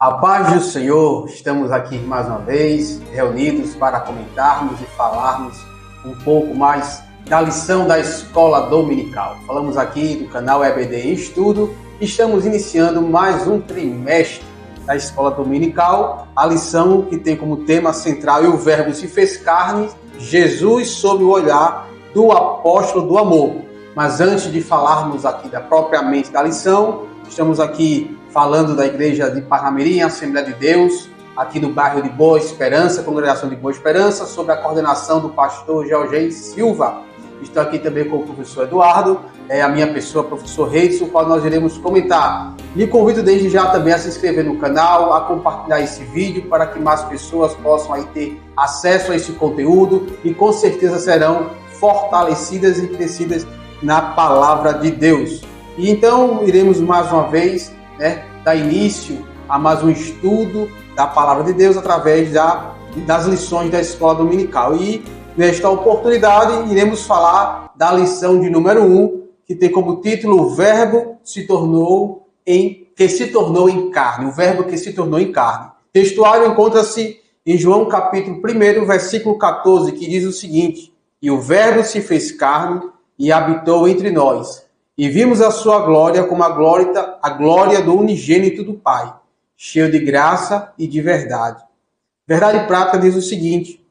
A paz do Senhor, estamos aqui mais uma vez, reunidos para comentarmos e falarmos um pouco mais da lição da Escola Dominical. Falamos aqui do canal EBD em Estudo, estamos iniciando mais um trimestre da Escola Dominical, a lição que tem como tema central "E o Verbo se fez carne, Jesus sob o olhar do apóstolo do amor". Mas antes de falarmos aqui propriamente da lição, estamos aqui falando da igreja de Parnamirim, Assembleia de Deus, aqui no bairro de Boa Esperança, congregação de Boa Esperança, sob a coordenação do pastor Georgei Silva. Estou aqui também com o professor Eduardo, a minha pessoa, professor Reis, o qual nós iremos comentar. Lhe convido desde já também a se inscrever no canal, a compartilhar esse vídeo para que mais pessoas possam aí ter acesso a esse conteúdo e com certeza serão fortalecidas e crescidas na palavra de Deus. E então iremos mais uma vez dar início a mais um estudo da palavra de Deus através das lições da Escola Dominical. E nesta oportunidade iremos falar da lição de número 1, que tem como título "O Verbo que se tornou em carne". O Verbo que se tornou em carne. O textuário encontra-se em João capítulo 1, versículo 14, que diz o seguinte: "E o Verbo se fez carne e habitou entre nós. E vimos a sua glória como a glória do unigênito do Pai, cheio de graça e de verdade". Verdade prática diz o seguinte: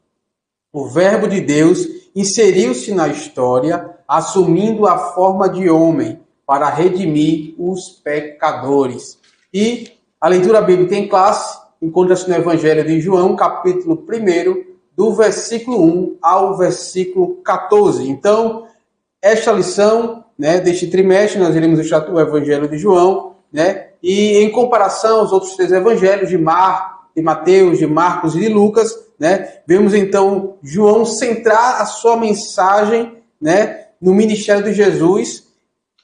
o Verbo de Deus inseriu-se na história, assumindo a forma de homem para redimir os pecadores. E a leitura bíblica em classe encontra-se no Evangelho de João, capítulo 1, do versículo 1 ao versículo 14. Então, esta lição deste trimestre, nós iremos estudar o Evangelho de João, e em comparação aos outros três evangelhos de Mateus, de Marcos e de Lucas, vemos então João centrar a sua mensagem no ministério de Jesus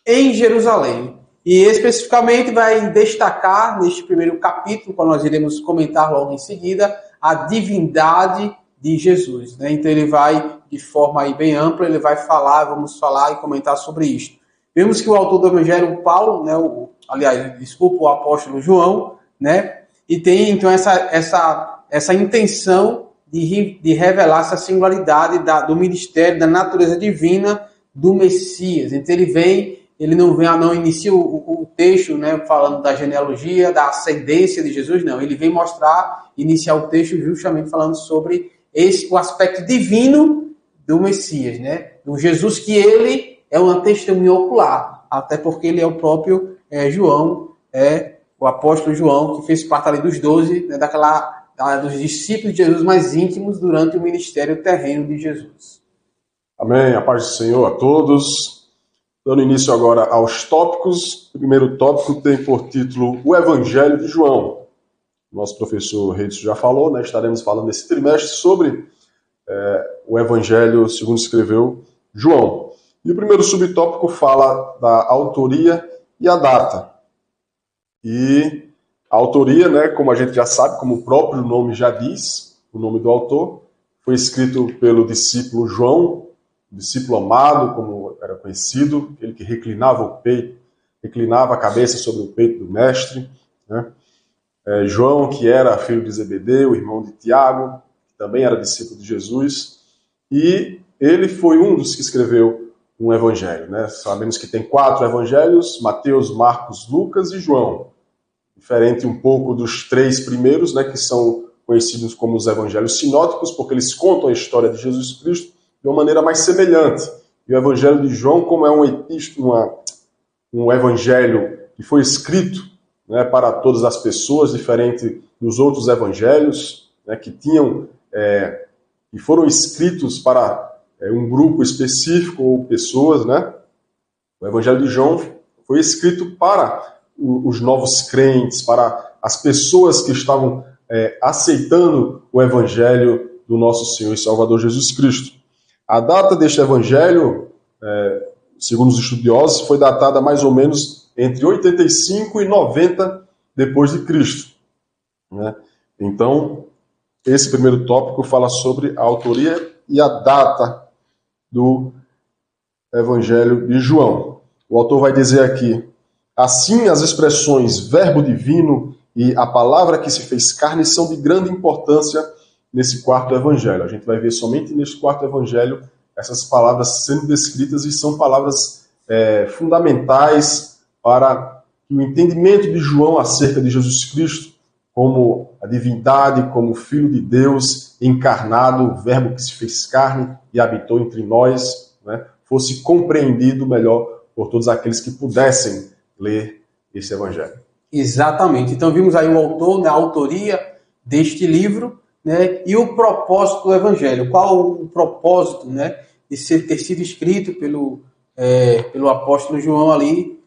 em Jerusalém. E especificamente vai destacar neste primeiro capítulo, qual nós iremos comentar logo em seguida, a divindade de Jesus. Então ele vai, de forma aí bem ampla, vamos falar e comentar sobre isto. Vemos que o autor do Evangelho, Paulo, o apóstolo João, e tem então essa intenção de revelar essa singularidade do ministério, da natureza divina do Messias. Então ele não inicia o texto falando da genealogia, da ascendência de Jesus, não. Ele vem iniciar o texto justamente falando sobre o aspecto divino do Messias, do Jesus, que ele é uma testemunha ocular, até porque ele é o próprio João, o apóstolo João, que fez parte ali dos 12, dos discípulos de Jesus mais íntimos durante o ministério terreno de Jesus. Amém, a paz do Senhor a todos. Dando início agora aos tópicos. O primeiro tópico tem por título "O Evangelho de João". Nosso professor Reis já falou, estaremos falando nesse trimestre sobre o Evangelho segundo escreveu João. E o primeiro subtópico fala da autoria e a data. E a autoria, como a gente já sabe, como o próprio nome já diz, o nome do autor, foi escrito pelo discípulo João, discípulo amado, como era conhecido, aquele que reclinava a cabeça sobre o peito do mestre, João, que era filho de Zebedeu, irmão de Tiago, que também era discípulo de Jesus, e ele foi um dos que escreveu um evangelho. Sabemos que tem 4 evangelhos: Mateus, Marcos, Lucas e João. Diferente um pouco dos 3 primeiros, que são conhecidos como os evangelhos sinóticos, porque eles contam a história de Jesus Cristo de uma maneira mais semelhante. E o evangelho de João, como é um evangelho que foi escrito para todas as pessoas, diferente dos outros evangelhos, que foram escritos para um grupo específico ou pessoas. O Evangelho de João foi escrito para os novos crentes, para as pessoas que estavam aceitando o Evangelho do nosso Senhor e Salvador Jesus Cristo. A data deste Evangelho, segundo os estudiosos, foi datada mais ou menos entre 85 e 90 depois de Cristo. Então, esse primeiro tópico fala sobre a autoria e a data do Evangelho de João. O autor vai dizer aqui: assim, as expressões verbo divino e a palavra que se fez carne são de grande importância nesse quarto evangelho. A gente vai ver somente neste quarto evangelho essas palavras sendo descritas, e são palavras fundamentais para o entendimento de João acerca de Jesus Cristo como a divindade, como o Filho de Deus encarnado, o verbo que se fez carne e habitou entre nós, né, fosse compreendido melhor por todos aqueles que pudessem ler esse evangelho. Exatamente. Então vimos aí o autor, né, a autoria deste livro, né, e o propósito do evangelho. Qual o propósito, né, de ter sido escrito pelo apóstolo João ali,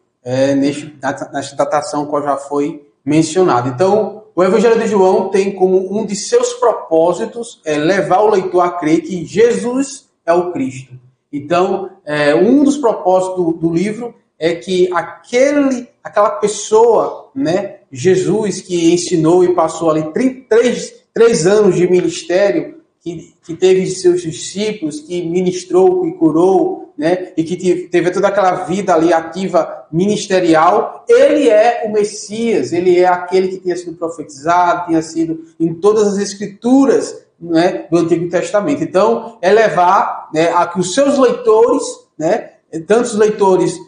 nesta datação qual já foi mencionado. Então, o evangelho de João tem como um de seus propósitos levar o leitor a crer que Jesus é o Cristo. Então, um dos propósitos do livro é que aquela pessoa, né, Jesus, que ensinou e passou ali 3 anos de ministério, que teve seus discípulos, que ministrou e curou, né, e que teve toda aquela vida ali ativa ministerial, ele é o Messias, ele é aquele que tinha sido profetizado, tinha sido em todas as escrituras, né, do Antigo Testamento. Então, é levar, né, a que os seus leitores, né, tantos leitores,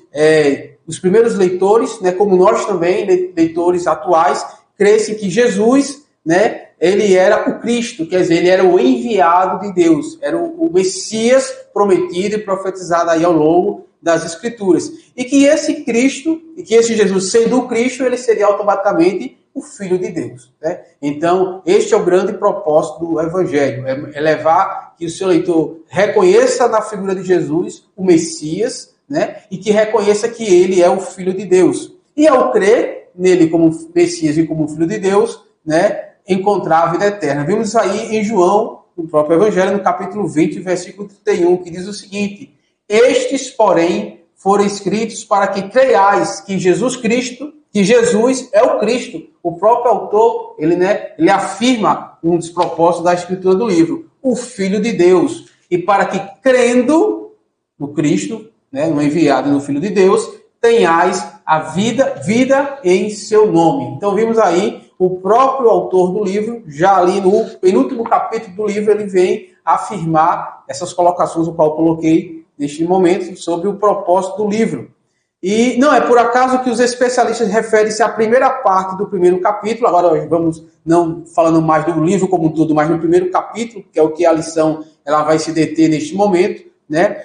os primeiros leitores, né, como nós também, leitores atuais, crescem que Jesus, né, ele era o Cristo, quer dizer, ele era o enviado de Deus, era o Messias prometido e profetizado aí ao longo das Escrituras. E que esse Cristo, e que esse Jesus, sendo o Cristo, ele seria automaticamente o Filho de Deus, né? Então, este é o grande propósito do Evangelho, é levar que o seu leitor reconheça na figura de Jesus o Messias, né? E que reconheça que ele é o Filho de Deus. E ao crer nele como Messias e como Filho de Deus, né, encontrar a vida eterna. Vimos isso aí em João, no próprio Evangelho, no capítulo 20, versículo 31, que diz o seguinte: estes, porém, foram escritos para que creiais que Jesus é o Cristo. O próprio autor, ele afirma um dos propósitos da escritura do livro, o Filho de Deus. E para que, crendo no Cristo, né, no enviado e no Filho de Deus, tenhais a vida em seu nome. Então vimos aí o próprio autor do livro, já ali no penúltimo capítulo do livro, ele vem afirmar essas colocações, o qual eu coloquei neste momento, sobre o propósito do livro. E não é por acaso que os especialistas referem-se à primeira parte do primeiro capítulo. Agora nós vamos, não falando mais do livro como um todo, mas no primeiro capítulo, que é o que a lição ela vai se deter neste momento, né?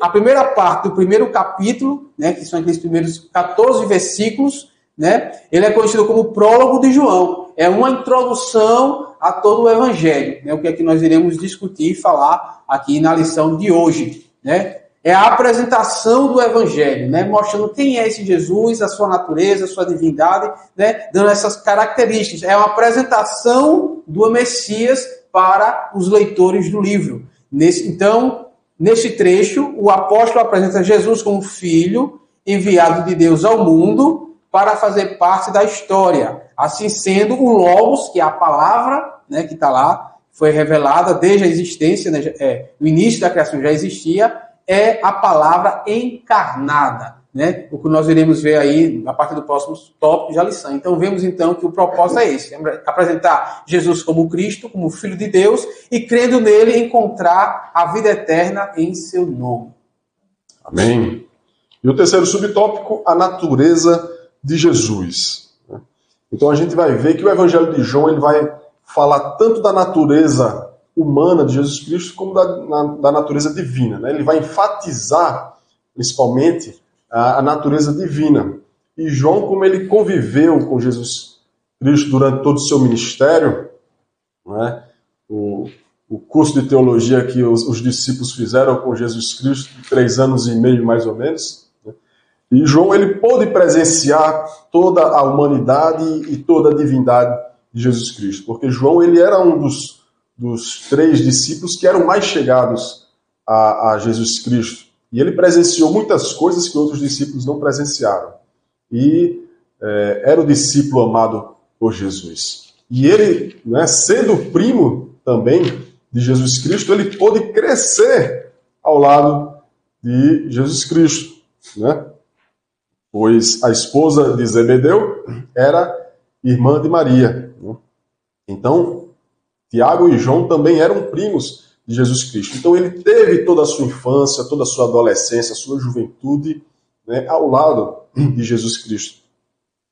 A primeira parte do primeiro capítulo, né, que são aqueles primeiros 14 versículos, né, ele é conhecido como o prólogo de João. É uma introdução a todo o Evangelho, né, o que é que nós iremos discutir e falar aqui na lição de hoje, né? É a apresentação do Evangelho, né, mostrando quem é esse Jesus, a sua natureza, a sua divindade, né, dando essas características. É uma apresentação do Messias para os leitores do livro. Então, nesse trecho, o apóstolo apresenta Jesus como filho enviado de Deus ao mundo para fazer parte da história. Assim sendo, o Logos, que é a palavra, né, que está lá, foi revelada desde a existência, né, no início da criação já existia, é a palavra encarnada, né? O que nós iremos ver aí a partir do próximo tópico da lição. Então, vemos então que o propósito é esse, apresentar Jesus como Cristo, como Filho de Deus, e crendo nele, encontrar a vida eterna em seu nome. Amém. E o terceiro subtópico, a natureza de Jesus. Então, a gente vai ver que o Evangelho de João ele vai falar tanto da natureza humana de Jesus Cristo como da natureza divina, né? Ele vai enfatizar, principalmente, a natureza divina. E João, como ele conviveu com Jesus Cristo durante todo o seu ministério, né? O curso de teologia que os discípulos fizeram com Jesus Cristo, 3 anos e meio mais ou menos, né? E João ele pôde presenciar toda a humanidade e toda a divindade de Jesus Cristo, porque João ele era um dos 3 discípulos que eram mais chegados a Jesus Cristo. E ele presenciou muitas coisas que outros discípulos não presenciaram. E era o discípulo amado por Jesus. E ele, né, sendo primo também de Jesus Cristo, ele pôde crescer ao lado de Jesus Cristo, né? Pois a esposa de Zebedeu era irmã de Maria. Então, Tiago e João também eram primos de Jesus Cristo. Então, ele teve toda a sua infância, toda a sua adolescência, a sua juventude, né, ao lado de Jesus Cristo.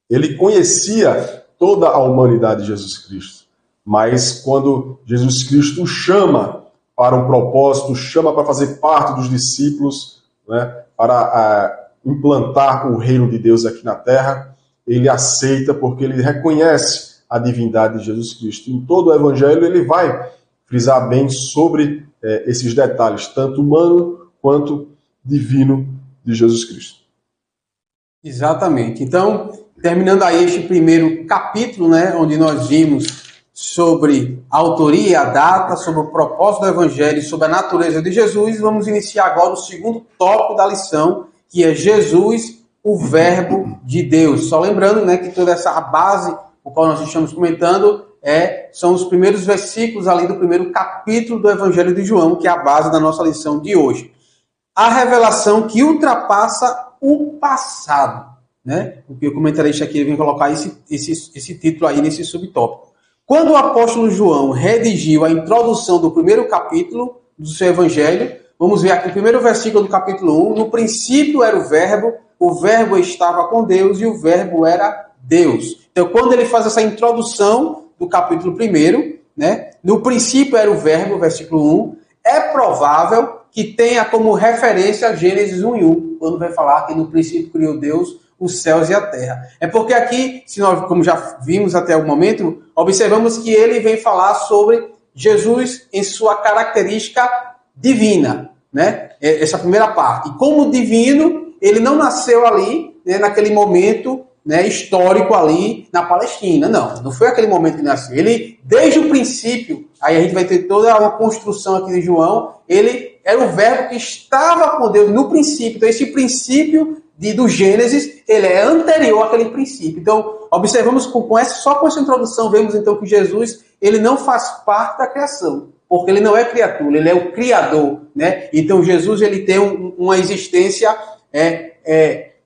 Ele conhecia toda a humanidade de Jesus Cristo. Mas quando Jesus Cristo o chama para um propósito, chama para fazer parte dos discípulos, né, para implantar o reino de Deus aqui na terra, ele aceita porque ele reconhece a divindade de Jesus Cristo. Em todo o Evangelho ele vai frisar bem sobre esses detalhes, tanto humano quanto divino de Jesus Cristo. Exatamente. Então, terminando aí este primeiro capítulo, né, onde nós vimos sobre a autoria e a data, sobre o propósito do Evangelho e sobre a natureza de Jesus, vamos iniciar agora o segundo tópico da lição, que é Jesus, o Verbo de Deus. Só lembrando, né, que toda essa base, o qual nós estamos comentando, são os primeiros versículos ali do primeiro capítulo do Evangelho de João, que é a base da nossa lição de hoje. A revelação que ultrapassa o passado, né? O que o comentarista aqui vem colocar esse título aí nesse subtópico. Quando o apóstolo João redigiu a introdução do primeiro capítulo do seu evangelho, vamos ver aqui o primeiro versículo do capítulo 1, no princípio era o verbo estava com Deus e o verbo era Deus. Então, quando ele faz essa introdução do capítulo 1, né, no princípio era o verbo, versículo 1, é provável que tenha como referência Gênesis 1:1, quando vai falar que no princípio criou Deus os céus e a terra. É porque aqui, se nós, como já vimos até o momento, observamos que ele vem falar sobre Jesus em sua característica divina, né? Essa primeira parte. E como divino, ele não nasceu ali, né, naquele momento, né, histórico ali na Palestina. Não foi aquele momento que nasceu. Ele, desde o princípio, aí a gente vai ter toda uma construção aqui de João, ele era o verbo que estava com Deus no princípio. Então, esse princípio do Gênesis, ele é anterior àquele princípio. Então, observamos só com essa introdução, vemos então que Jesus, ele não faz parte da criação, porque ele não é criatura, ele é o Criador, né? Então, Jesus, ele tem uma existência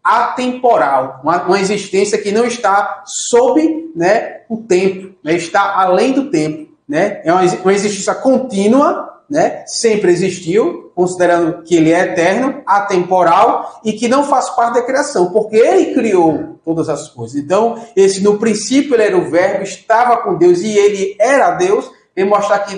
atemporal, uma existência que não está sob, né, o tempo, né? Está além do tempo, né? É uma existência contínua, né? Sempre existiu, considerando que ele é eterno, atemporal e que não faz parte da criação, porque ele criou todas as coisas. Então, no princípio ele era o verbo, estava com Deus e ele era Deus, e mostrar que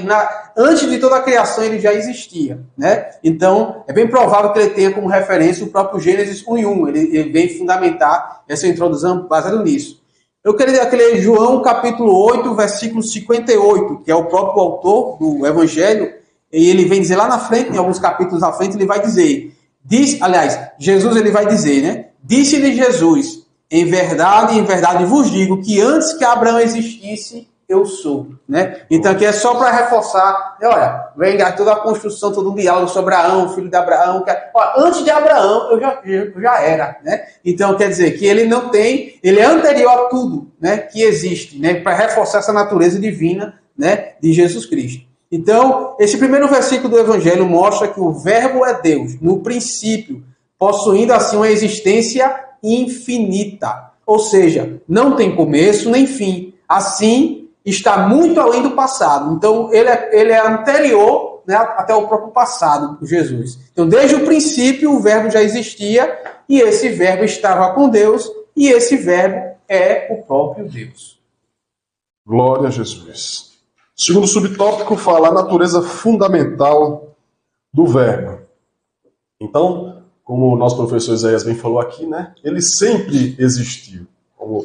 antes de toda a criação ele já existia, né? Então, é bem provável que ele tenha como referência o próprio Gênesis 1:1. Ele vem fundamentar essa introdução baseada nisso. Eu queria ler João capítulo 8, versículo 58, que é o próprio autor do Evangelho, e ele vem dizer lá na frente, em alguns capítulos na frente, ele vai dizer, Jesus ele vai dizer, né? Disse-lhe Jesus, em verdade vos digo que antes que Abraão existisse, eu sou, né? Então aqui é só para reforçar, olha, vem toda a construção, todo o diálogo sobre Abraão, filho de Abraão, antes de Abraão eu já era, né? Então quer dizer que ele ele é anterior a tudo, né, que existe, né, para reforçar essa natureza divina, né, de Jesus Cristo. Então, esse primeiro versículo do Evangelho mostra que o verbo é Deus, no princípio, possuindo assim uma existência infinita. Ou seja, não tem começo nem fim. Assim, está muito além do passado. Então, ele é anterior, né, até o próprio passado, Jesus. Então, desde o princípio, o verbo já existia, e esse verbo estava com Deus, e esse verbo é o próprio Deus. Glória a Jesus. O segundo subtópico fala a natureza fundamental do verbo. Então, como o nosso professor Isaías bem falou aqui, né, ele sempre existiu. Como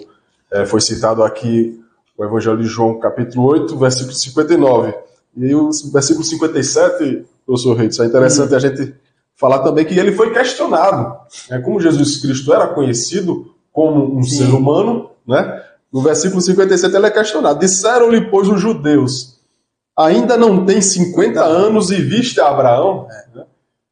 foi citado aqui o Evangelho de João, capítulo 8, versículo 59. E aí o versículo 57, professor Reitz, é interessante a gente falar também que ele foi questionado. Como Jesus Cristo era conhecido como um ser humano, né? No versículo 57 ele é questionado. Disseram-lhe, pois, os judeus, ainda não tem 50 anos e viste a Abraão?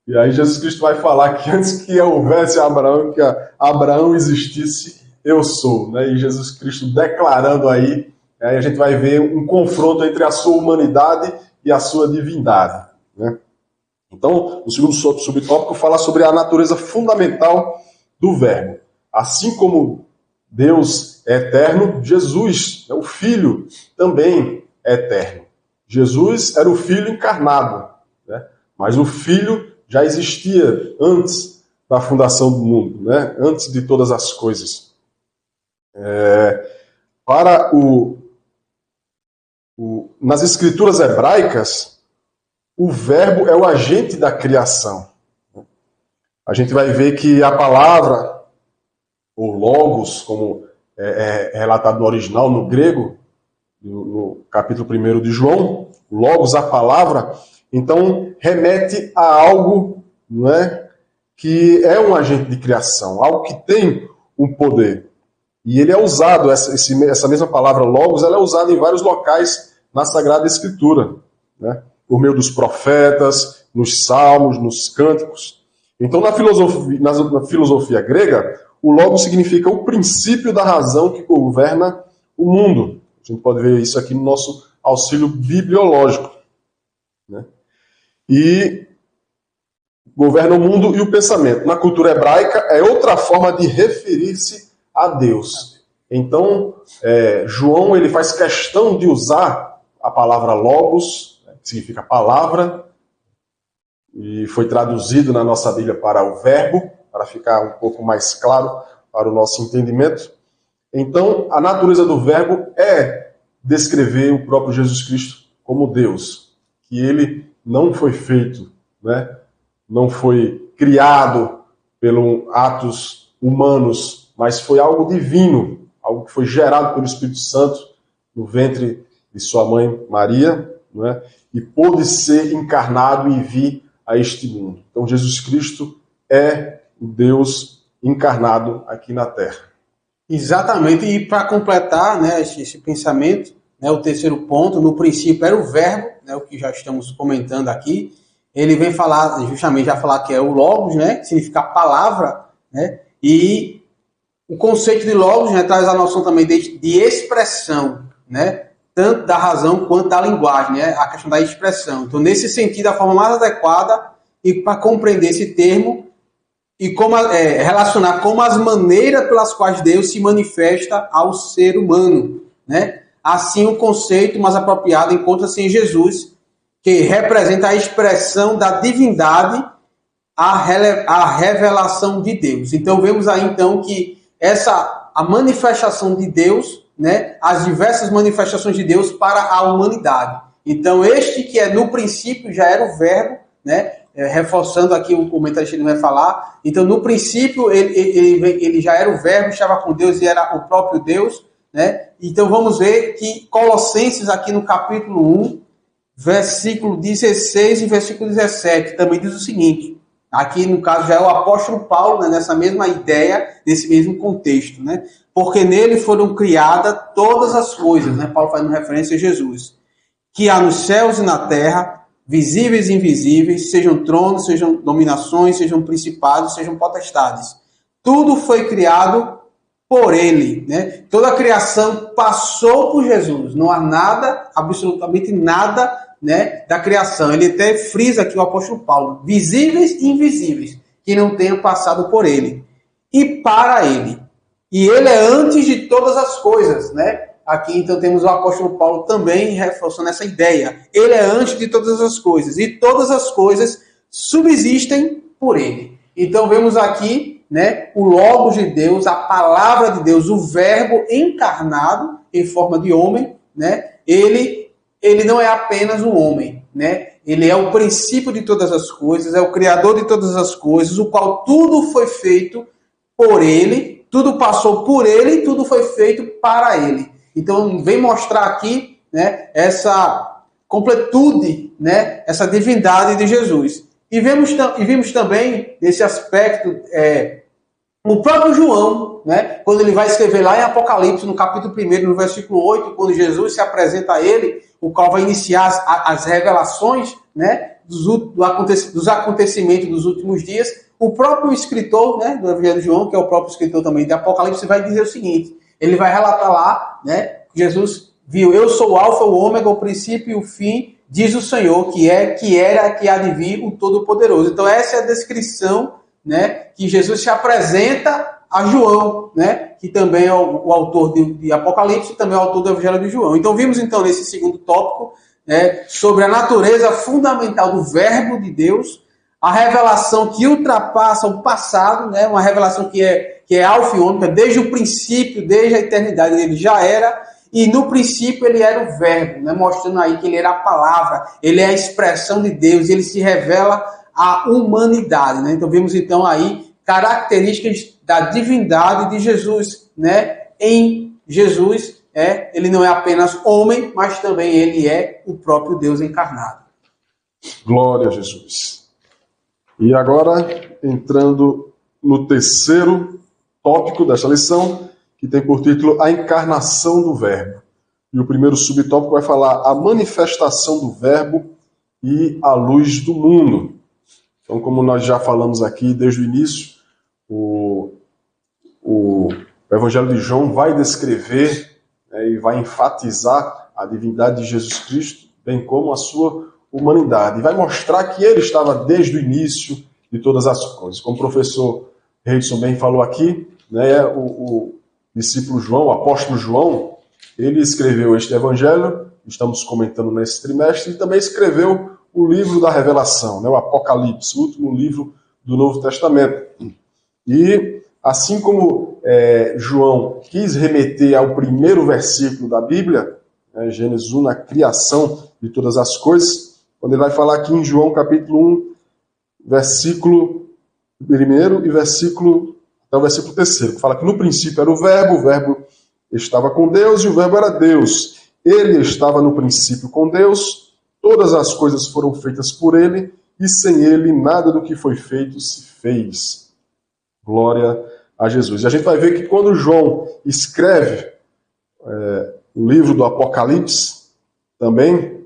E aí Jesus Cristo vai falar que antes que houvesse Abraão, que Abraão existisse, eu sou. Né? E Jesus Cristo declarando aí a gente vai ver um confronto entre a sua humanidade e a sua divindade. Né? Então, o segundo subtópico fala sobre a natureza fundamental do verbo. Assim como Deus é eterno, Jesus, o Filho, também é eterno. Jesus era o Filho encarnado, né? Mas o Filho já existia antes da fundação do mundo, né? Antes de todas as coisas. Nas escrituras hebraicas, o verbo é o agente da criação. A gente vai ver que a palavra, ou logos, como é relatado no original, no grego, no capítulo 1 de João, logos, a palavra, então remete a algo, não é, que é um agente de criação, algo que tem um poder. E ele é usado, essa mesma palavra logos, ela é usada em vários locais na Sagrada Escritura, né? Por meio dos profetas, nos salmos, nos cânticos. Então, na filosofia grega, o logos significa o princípio da razão que governa o mundo. A gente pode ver isso aqui no nosso auxílio bibliológico, né? E governa o mundo e o pensamento. Na cultura hebraica, é outra forma de referir-se a Deus. Então, João ele faz questão de usar a palavra logos, que significa palavra, e foi traduzido na nossa Bíblia para o verbo, para ficar um pouco mais claro para o nosso entendimento. Então, a natureza do verbo é descrever o próprio Jesus Cristo como Deus, que ele não foi feito, né? Não foi criado pelos atos humanos, mas foi algo divino, algo que foi gerado pelo Espírito Santo no ventre de sua mãe Maria, né? E pôde ser encarnado e vir a este mundo. Então Jesus Cristo é o Deus encarnado aqui na Terra. Exatamente, e para completar, né, esse pensamento, né, o terceiro ponto, no princípio era o verbo, né, o que já estamos comentando aqui. Ele vem falar, justamente já falar que é o logos, né, que significa palavra, né, e o conceito de logos, né, traz a noção também de expressão, né, tanto da razão quanto da linguagem, né, a questão da expressão. Então, nesse sentido, a forma mais adequada e para compreender esse termo e como relacionar como as maneiras pelas quais Deus se manifesta ao ser humano, né? Assim, o conceito mais apropriado encontra-se em Jesus, que representa a expressão da divindade, a revelação de Deus. Então, vemos aí, então, que a manifestação de Deus, né, as diversas manifestações de Deus para a humanidade. Então, este que no princípio já era o verbo, né, reforçando aqui o comentarista vai falar. Então, no princípio, ele já era o verbo, estava com Deus e era o próprio Deus, né? Então, vamos ver que Colossenses, aqui no capítulo 1, versículo 16 e versículo 17, também diz o seguinte. Aqui, no caso, já é o apóstolo Paulo, né, nessa mesma ideia, nesse mesmo contexto, né? Porque nele foram criadas todas as coisas, né? Paulo fazendo referência a Jesus, que há nos céus e na terra, visíveis e invisíveis, sejam tronos, sejam dominações, sejam principados, sejam potestades. Tudo foi criado por ele, né? Toda a criação passou por Jesus. Não há nada, absolutamente nada, né, da criação. Ele até frisa aqui o apóstolo Paulo, visíveis e invisíveis, que não tenham passado por ele. E para ele. E ele é antes de todas as coisas, né? Aqui, então, temos o apóstolo Paulo também reforçando essa ideia. Ele é antes de todas as coisas. E todas as coisas subsistem por ele. Então, vemos aqui, né, o Logos de Deus, a palavra de Deus, o verbo encarnado em forma de homem, né? Ele não é apenas um homem, né? Ele é o princípio de todas as coisas, é o criador de todas as coisas, o qual tudo foi feito por ele, tudo passou por ele e tudo foi feito para ele. Então, vem mostrar aqui, né, essa completude, né, essa divindade de Jesus. E vimos também, nesse aspecto, o próprio João, né, quando ele vai escrever lá em Apocalipse, no capítulo 1, no versículo 8, quando Jesus se apresenta a ele, o qual vai iniciar as revelações, né, dos acontecimentos dos últimos dias, o próprio escritor, né, do Evangelho de João, que é o próprio escritor também de Apocalipse, vai dizer o seguinte. Ele vai relatar lá, né, Jesus viu, eu sou o alfa, o ômega, o princípio e o fim, diz o Senhor, que era, que há de vir, o Todo-Poderoso. Então essa é a descrição, né, que Jesus se apresenta a João, né, que também é o autor de Apocalipse e também é o autor do Evangelho de João. Então vimos então nesse segundo tópico sobre a natureza fundamental do Verbo de Deus, a revelação que ultrapassa o passado, né, uma revelação que é alfa e ômega, desde o princípio, desde a eternidade ele já era, e no princípio ele era o Verbo, né, mostrando aí que ele era a palavra, ele é a expressão de Deus, ele se revela à humanidade, né? Então vimos então aí características da divindade de Jesus, né? Em Jesus, ele não é apenas homem, mas também ele é o próprio Deus encarnado. Glória a Jesus. E agora, entrando no terceiro tópico desta lição, que tem por título a encarnação do Verbo. E o primeiro subtópico vai falar a manifestação do Verbo e a luz do mundo. Então, como nós já falamos aqui desde o início, o Evangelho de João vai descrever, né, e vai enfatizar a divindade de Jesus Cristo, bem como a sua humanidade. E vai mostrar que ele estava desde o início de todas as coisas. Como o professor Reidson bem falou aqui, né, o discípulo João, o apóstolo João, ele escreveu este Evangelho, estamos comentando nesse trimestre, e também escreveu o livro da Revelação, né, o Apocalipse, o último livro do Novo Testamento. E assim como João quis remeter ao primeiro versículo da Bíblia, né, Gênesis 1, na criação de todas as coisas, quando ele vai falar aqui em João capítulo 1, versículo 1 e até o versículo 3, que fala que no princípio era o Verbo estava com Deus e o Verbo era Deus. Ele estava no princípio com Deus, todas as coisas foram feitas por ele, e sem ele nada do que foi feito se fez. Glória a Jesus. E a gente vai ver que quando João escreve o livro do Apocalipse, também,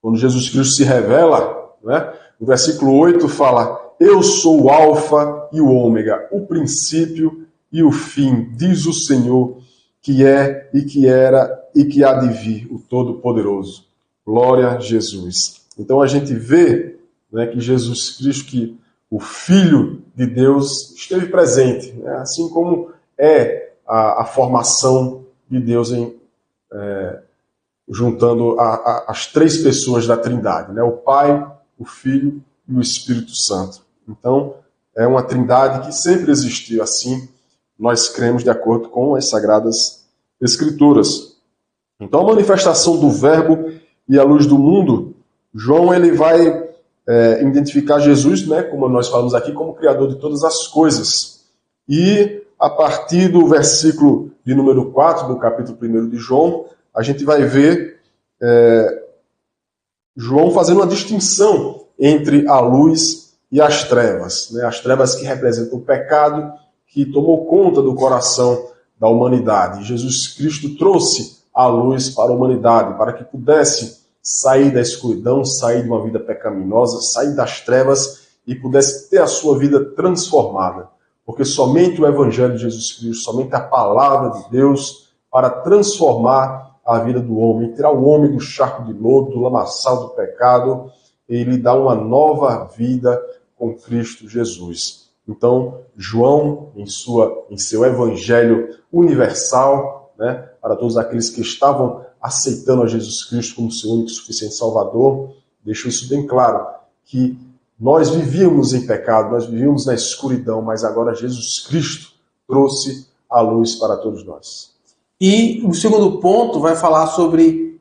quando Jesus Cristo se revela, né, no versículo 8 fala: eu sou o alfa e o ômega, o princípio e o fim, diz o Senhor, que é e que era e que há de vir, o Todo-Poderoso. Glória a Jesus. Então a gente vê, né, que Jesus Cristo, que o Filho de Deus, esteve presente, né, assim como é a formação de Deus juntando as três pessoas da Trindade, né, o Pai, o Filho e o Espírito Santo. Então, é uma trindade que sempre existiu, assim nós cremos de acordo com as Sagradas Escrituras. Então, a manifestação do Verbo e a luz do mundo, João ele vai identificar Jesus, né, como nós falamos aqui, como Criador de todas as coisas. E, a partir do versículo de número 4, do capítulo 1 de João, a gente vai ver João fazendo uma distinção entre a luz e as trevas, né? As trevas que representam o pecado que tomou conta do coração da humanidade. Jesus Cristo trouxe a luz para a humanidade, para que pudesse sair da escuridão, sair de uma vida pecaminosa, sair das trevas e pudesse ter a sua vida transformada. Porque somente o Evangelho de Jesus Cristo, somente a palavra de Deus, para transformar a vida do homem, tirar o homem do charco de lodo, do lamaçal do pecado, ele dá uma nova vida com Cristo Jesus. Então, João, em seu evangelho universal, né, para todos aqueles que estavam aceitando a Jesus Cristo como seu único e suficiente Salvador, deixou isso bem claro, que nós vivíamos em pecado, nós vivíamos na escuridão, mas agora Jesus Cristo trouxe a luz para todos nós. E o segundo ponto vai falar sobre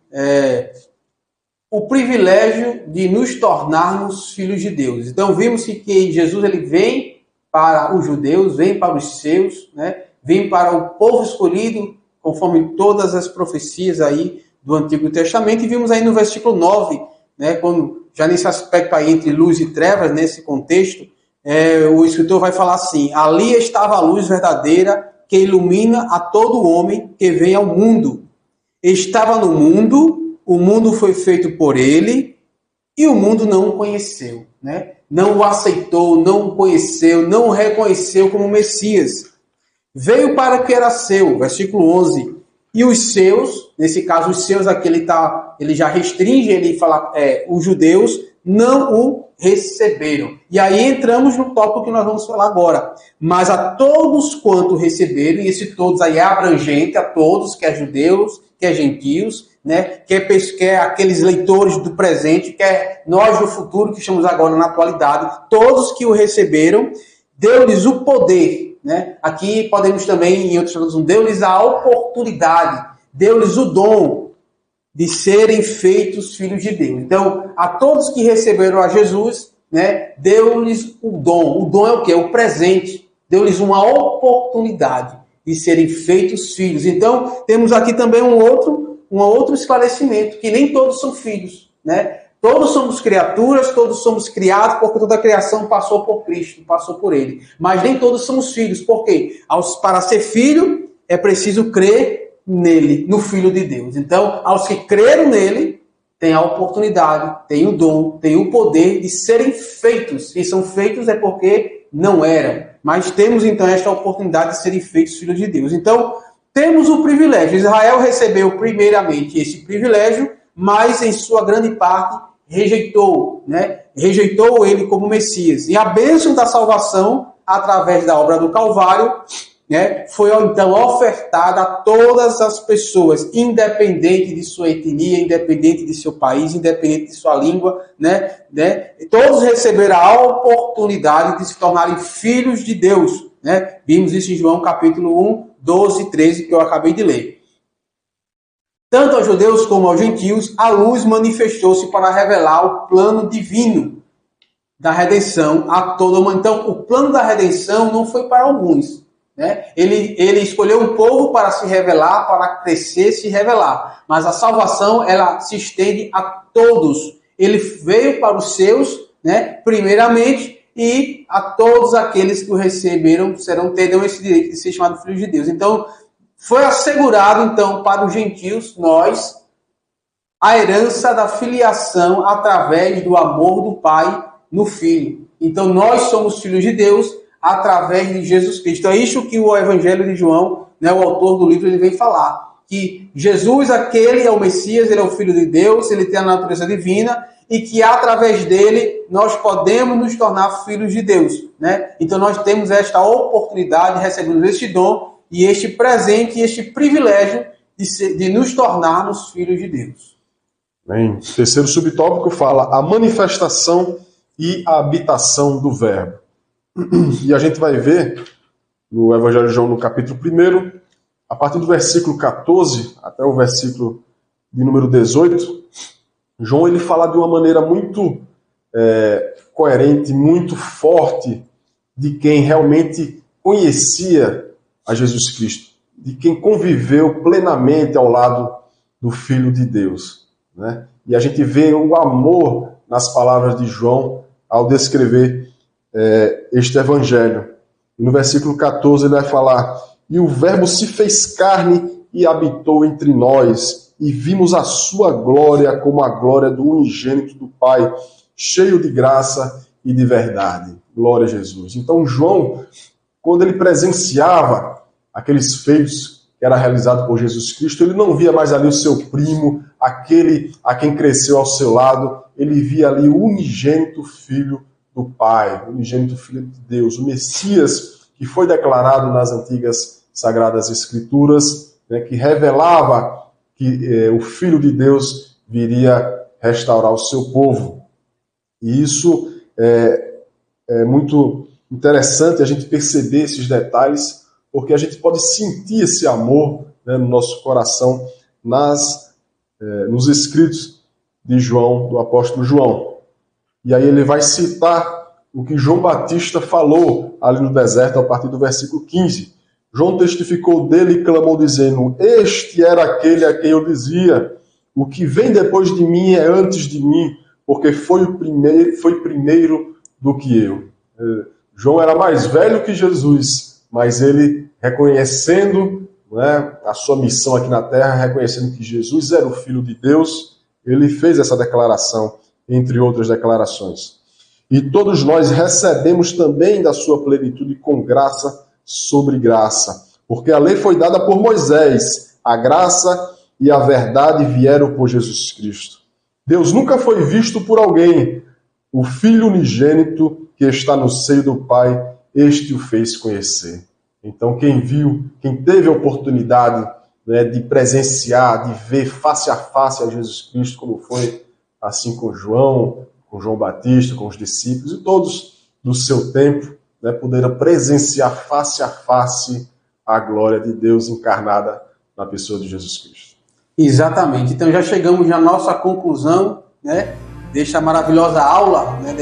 o privilégio de nos tornarmos filhos de Deus. Então vimos que Jesus ele vem para os judeus, vem para os seus, né? Vem para o povo escolhido, conforme todas as profecias aí do Antigo Testamento. E vimos aí no versículo 9, né, quando, já nesse aspecto aí entre luz e trevas, nesse contexto, o escritor vai falar assim: ali estava a luz verdadeira que ilumina a todo homem que vem ao mundo. Estava no mundo, o mundo foi feito por ele, e o mundo não o conheceu, né? Não o aceitou, não o conheceu, não o reconheceu como Messias. Veio para o que era seu, versículo 11. E os seus, nesse caso os seus aqui ele já restringe, ele fala, os judeus não o receberam. E aí entramos no tópico que nós vamos falar agora. Mas a todos quanto receberam, e esse todos aí é abrangente, a todos, quer judeus, quer gentios, né? quer aqueles leitores do presente, quer nós do futuro que estamos agora na atualidade, todos que o receberam, deu-lhes o poder, né? Aqui podemos também, em outras traduções, deu-lhes a oportunidade, deu-lhes o dom de serem feitos filhos de Deus. Então, a todos que receberam a Jesus, né, deu-lhes o dom. O dom é o quê? O presente. Deu-lhes uma oportunidade de serem feitos filhos. Então, temos aqui também um outro esclarecimento, que nem todos são filhos, né? Todos somos criaturas, todos somos criados, porque toda a criação passou por Cristo, passou por Ele. Mas nem todos somos filhos. Por quê? Para ser filho, é preciso crer nele, no Filho de Deus. Então, aos que creram nele, tem a oportunidade, tem o dom, tem o poder de serem feitos. Se são feitos é porque não eram. Mas temos, então, esta oportunidade de serem feitos filhos de Deus. Então, temos o privilégio. Israel recebeu primeiramente esse privilégio, mas em sua grande parte rejeitou, né? Rejeitou ele como Messias. E a bênção da salvação, através da obra do Calvário, né, foi então ofertada a todas as pessoas, independente de sua etnia, independente de seu país, independente de sua língua, né? Todos receberam a oportunidade de se tornarem filhos de Deus, né? Vimos isso em João capítulo 1, 12 e 13, que eu acabei de ler. Tanto aos judeus como aos gentios, a luz manifestou-se para revelar o plano divino da redenção a todo mundo. Então, o plano da redenção não foi para alguns, né? Ele escolheu um povo para se revelar, para crescer, se revelar. Mas a salvação, ela se estende a todos. Ele veio para os seus, né, primeiramente, e a todos aqueles que o receberam terão esse direito de ser chamados filhos de Deus. Então, foi assegurado, então, para os gentios, nós, a herança da filiação através do amor do Pai no Filho. Então, nós somos filhos de Deus através de Jesus Cristo. É isso que o Evangelho de João, né, o autor do livro, ele vem falar. Que Jesus, aquele é o Messias, ele é o Filho de Deus, ele tem a natureza divina, e que através dele nós podemos nos tornar filhos de Deus, né? Então, nós temos esta oportunidade, recebemos este dom, e este presente, e este privilégio de nos tornarmos filhos de Deus. Bem, o terceiro subtópico fala a manifestação e a habitação do Verbo. E a gente vai ver no Evangelho de João, no capítulo 1, a partir do versículo 14 até o versículo de número 18, João ele fala de uma maneira muito coerente, muito forte, de quem realmente conhecia a Jesus Cristo, de quem conviveu plenamente ao lado do Filho de Deus, né? E a gente vê o amor nas palavras de João ao descrever este evangelho. E no versículo 14 ele vai falar: e o Verbo se fez carne e habitou entre nós, e vimos a sua glória como a glória do unigênito do Pai, cheio de graça e de verdade. Glória a Jesus. Então João, quando ele presenciava aqueles feitos que era realizado por Jesus Cristo, ele não via mais ali o seu primo, aquele a quem cresceu ao seu lado, ele via ali o unigênito Filho do Pai, o unigênito Filho de Deus, o Messias que foi declarado nas antigas Sagradas Escrituras, né, que revelava que o Filho de Deus viria restaurar o seu povo. E isso é muito interessante a gente perceber esses detalhes, porque a gente pode sentir esse amor, né, no nosso coração, nos escritos de João, do apóstolo João. E aí ele vai citar o que João Batista falou ali no deserto, a partir do versículo 15. João testificou dele e clamou dizendo: este era aquele a quem eu dizia, o que vem depois de mim é antes de mim, porque foi primeiro do que eu. João era mais velho que Jesus, mas ele, reconhecendo, né, a sua missão aqui na terra, reconhecendo que Jesus era o Filho de Deus, ele fez essa declaração, entre outras declarações. E todos nós recebemos também da sua plenitude com graça sobre graça, porque a lei foi dada por Moisés, a graça e a verdade vieram por Jesus Cristo. Deus nunca foi visto por alguém. o Filho unigênito que está no seio do Pai, este o fez conhecer. Então, quem viu, quem teve a oportunidade, né, de presenciar, de ver face a face a Jesus Cristo, como foi assim com João Batista, com os discípulos e todos do seu tempo, né, puderam presenciar face a face a glória de Deus encarnada na pessoa de Jesus Cristo. Exatamente. Então já chegamos na nossa conclusão, né, desta maravilhosa aula, né,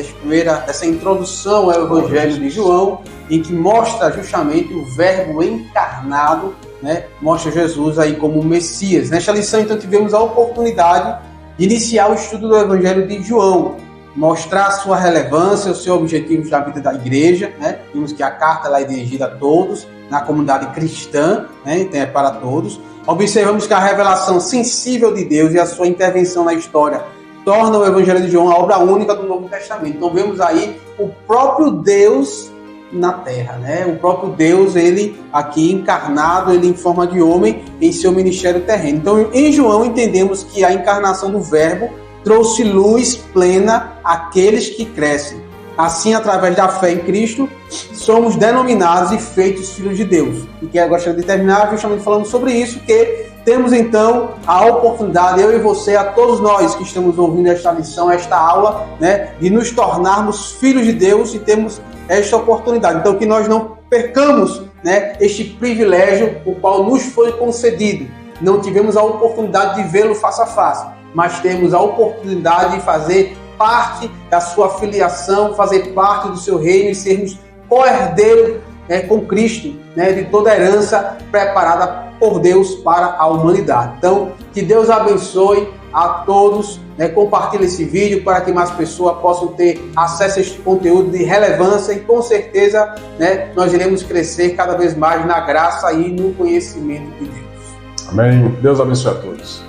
dessa introdução ao Evangelho de João, em que mostra justamente o Verbo encarnado, né, mostra Jesus aí como o Messias. Nesta lição, então, tivemos a oportunidade de iniciar o estudo do Evangelho de João, mostrar a sua relevância, os seus objetivos da vida da igreja, né? Vimos que a carta ela é dirigida a todos, na comunidade cristã, né? Então é para todos. Observamos que a revelação sensível de Deus e a sua intervenção na história torna o Evangelho de João a obra única do Novo Testamento. Então vemos aí o próprio Deus na Terra, né? O próprio Deus, ele aqui encarnado, ele em forma de homem, em seu ministério terreno. Então em João entendemos que a encarnação do Verbo trouxe luz plena àqueles que crescem. Assim, através da fé em Cristo, somos denominados e feitos filhos de Deus. E que eu gostaria de terminar justamente falando sobre isso, que temos então a oportunidade, eu e você, a todos nós que estamos ouvindo esta lição, esta aula, né, de nos tornarmos filhos de Deus e temos esta oportunidade. Então, que nós não percamos, né, este privilégio, o qual nos foi concedido. Não tivemos a oportunidade de vê-lo face a face, mas temos a oportunidade de fazer parte da sua filiação, fazer parte do seu reino e sermos co-herdeiros, né, com Cristo, né, de toda a herança preparada por Deus para a humanidade. Então, que Deus abençoe a todos, né, compartilhe esse vídeo para que mais pessoas possam ter acesso a este conteúdo de relevância e com certeza, né, nós iremos crescer cada vez mais na graça e no conhecimento de Deus. Amém. Deus abençoe a todos.